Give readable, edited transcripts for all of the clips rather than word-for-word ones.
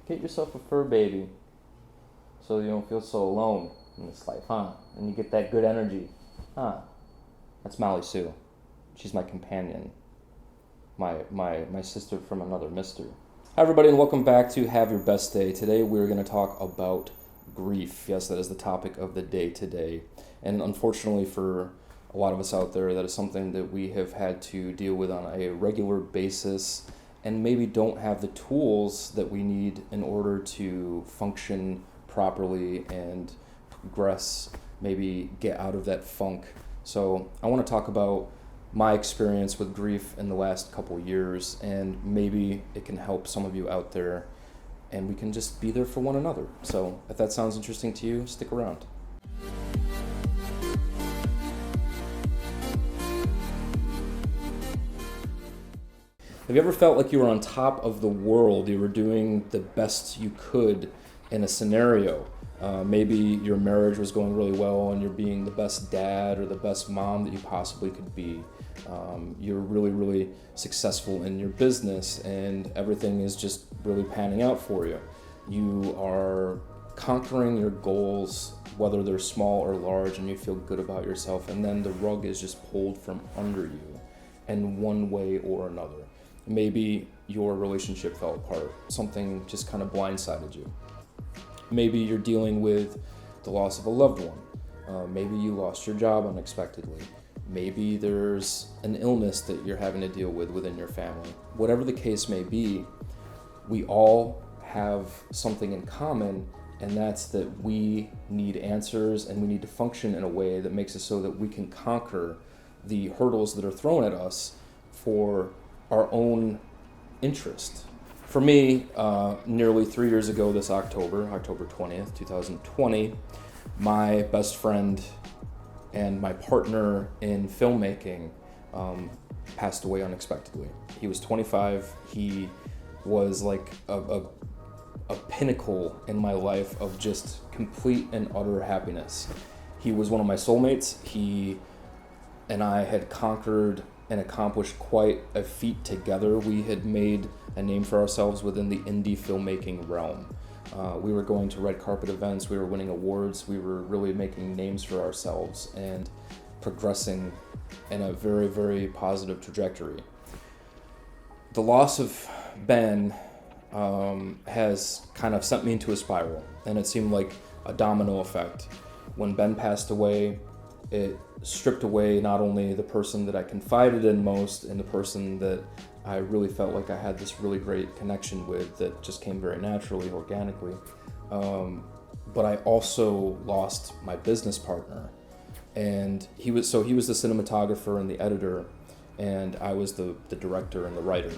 Get yourself a fur baby so you don't feel so alone in this life, huh? And you get that good energy, huh? That's Molly Sue. She's my companion, my sister from another mister. Hi everybody, and welcome back to Have Your Best Day. Today we're going to talk about grief. Yes, that is the topic of the day today. And unfortunately for a lot of us out there, that is something that we have had to deal with on a regular basis and maybe don't have the tools that we need in order to function properly and progress, maybe get out of that funk. So I want to talk about my experience with grief in the last couple years, and maybe it can help some of you out there, and we can just be there for one another. So if that sounds interesting to you, stick around. Have you ever felt like you were on top of the world? You were doing the best you could in a scenario. Maybe your marriage was going really well and you're being the best dad or the best mom that you possibly could be. You're really, really successful in your business and everything is just really panning out for you. You are conquering your goals, whether they're small or large, and you feel good about yourself, and then the rug is just pulled from under you in one way or another. Maybe your relationship fell apart. Something just kind of blindsided you. Maybe you're dealing with the loss of a loved one. Maybe you lost your job unexpectedly. Maybe there's an illness that you're having to deal with within your family. Whatever the case may be, we all have something in common, and that's that we need answers and we need to function in a way that makes it so that we can conquer the hurdles that are thrown at us for our own interest. For me, nearly 3 years ago this October 20th, 2020, my best friend and my partner in filmmaking passed away unexpectedly. He was 25. He was like a pinnacle in my life of just complete and utter happiness. He was one of my soulmates. He and I had conquered and accomplished quite a feat together. We had made a name for ourselves within the indie filmmaking realm. We were going to red carpet events, we were winning awards, we were really making names for ourselves and progressing in a very, very positive trajectory. The loss of Ben has kind of sent me into a spiral, and it seemed like a domino effect. When Ben passed away, it stripped away not only the person that I confided in most and the person that I really felt like I had this really great connection with that just came very naturally, organically, but I also lost my business partner. And he was the cinematographer and the editor, and I was the director and the writer.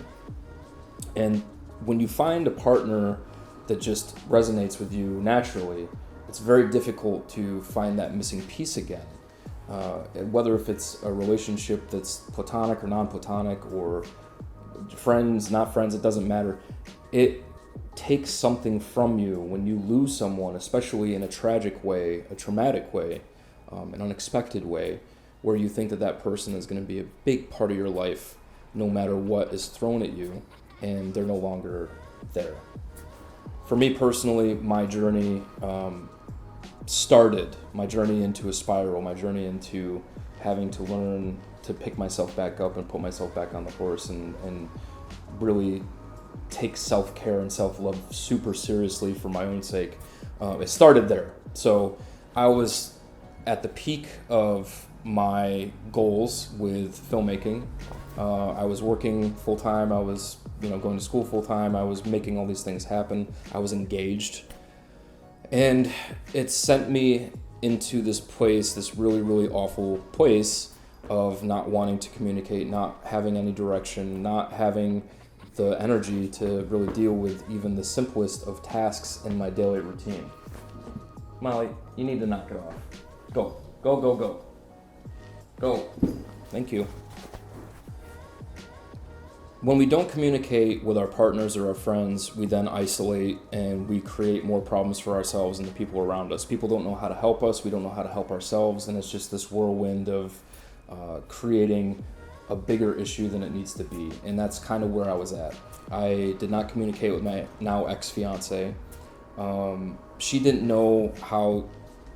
And when you find a partner that just resonates with you naturally, it's very difficult to find that missing piece again. Whether if it's a relationship that's platonic or non-platonic or friends, not friends, it doesn't matter. It takes something from you when you lose someone, especially in a tragic way, a traumatic way, an unexpected way, where you think that that person is going to be a big part of your life no matter what is thrown at you, and they're no longer there. For me personally, my journey started, my journey into a spiral, my journey into having to learn to pick myself back up and put myself back on the horse and really take self-care and self-love super seriously for my own sake. It started there. So I was at the peak of my goals with filmmaking. I was working full-time. I was going to school full-time. I was making all these things happen. I was engaged. And it sent me into this place, this really, really awful place of not wanting to communicate, not having any direction, not having the energy to really deal with even the simplest of tasks in my daily routine. Molly, you need to knock it off. Go, go, go, go. Go. Thank you. When we don't communicate with our partners or our friends, we then isolate and we create more problems for ourselves and the people around us. People don't know how to help us, we don't know how to help ourselves, and it's just this whirlwind of creating a bigger issue than it needs to be. And that's kind of where I was at. I did not communicate with my now ex-fiance. She didn't know how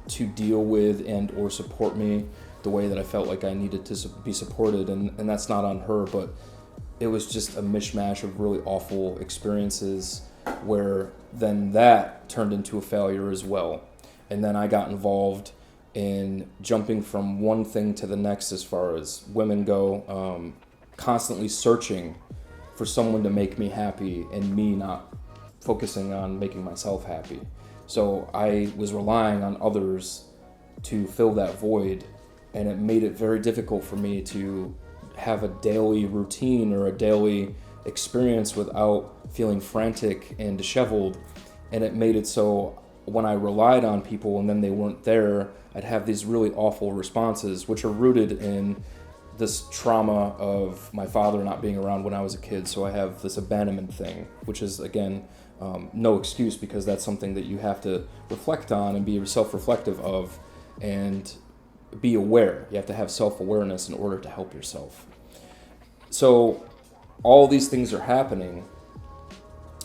to deal with and or support me the way that I felt like I needed to be supported, and that's not on her, but it was just a mishmash of really awful experiences where then that turned into a failure as well. And then I got involved in jumping from one thing to the next as far as women go, constantly searching for someone to make me happy and me not focusing on making myself happy. So I was relying on others to fill that void, and it made it very difficult for me to have a daily routine or a daily experience without feeling frantic and disheveled. And it made it so when I relied on people and then they weren't there, I'd have these really awful responses, which are rooted in this trauma of my father not being around when I was a kid. So I have this abandonment thing, which is, again, no excuse, because that's something that you have to reflect on and be self-reflective of and be aware. You have to have self-awareness in order to help yourself. So all these things are happening,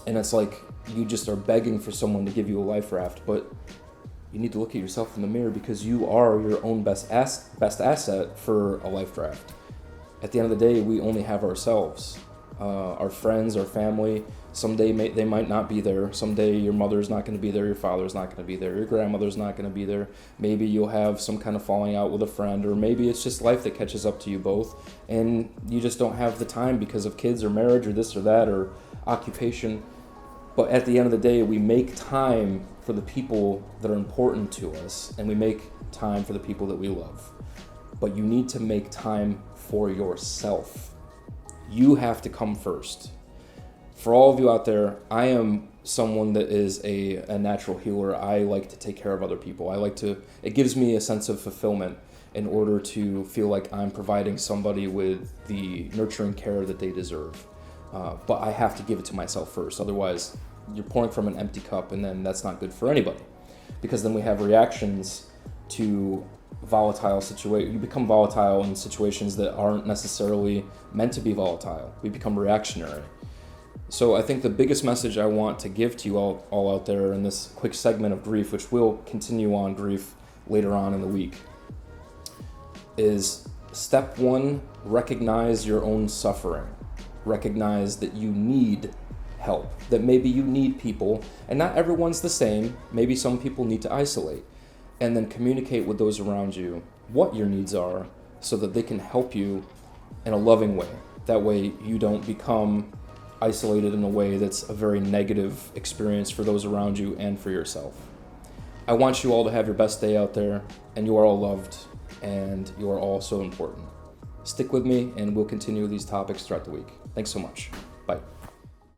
and it's like you just are begging for someone to give you a life raft, but you need to look at yourself in the mirror, because you are your own best asset for a life raft. At the end of the day, we only have ourselves, our friends, our family. Someday they might not be there. Someday your mother's not going to be there, your father's not going to be there, your grandmother's not going to be there. Maybe you'll have some kind of falling out with a friend, or maybe it's just life that catches up to you both, and you just don't have the time because of kids or marriage or this or that or occupation. But at the end of the day, we make time for the people that are important to us, and we make time for the people that we love. But you need to make time for yourself. You have to come first. For all of you out there, I am someone that is a natural healer. I like to take care of other people. It gives me a sense of fulfillment in order to feel like I'm providing somebody with the nurturing care that they deserve. But I have to give it to myself first. Otherwise, you're pouring from an empty cup, and then that's not good for anybody. Because then we have reactions to volatile situations. You become volatile in situations that aren't necessarily meant to be volatile. We become reactionary. So I think the biggest message I want to give to you all out there in this quick segment of grief, which will continue on grief later on in the week, is step one, recognize your own suffering. Recognize that you need help, that maybe you need people, and not everyone's the same. Maybe some people need to isolate, and then communicate with those around you what your needs are so that they can help you in a loving way. That way you don't become isolated in a way that's a very negative experience for those around you and for yourself. I want you all to have your best day out there, and you are all loved, and you are all so important. Stick with me, and we'll continue these topics throughout the week. Thanks so much. Bye.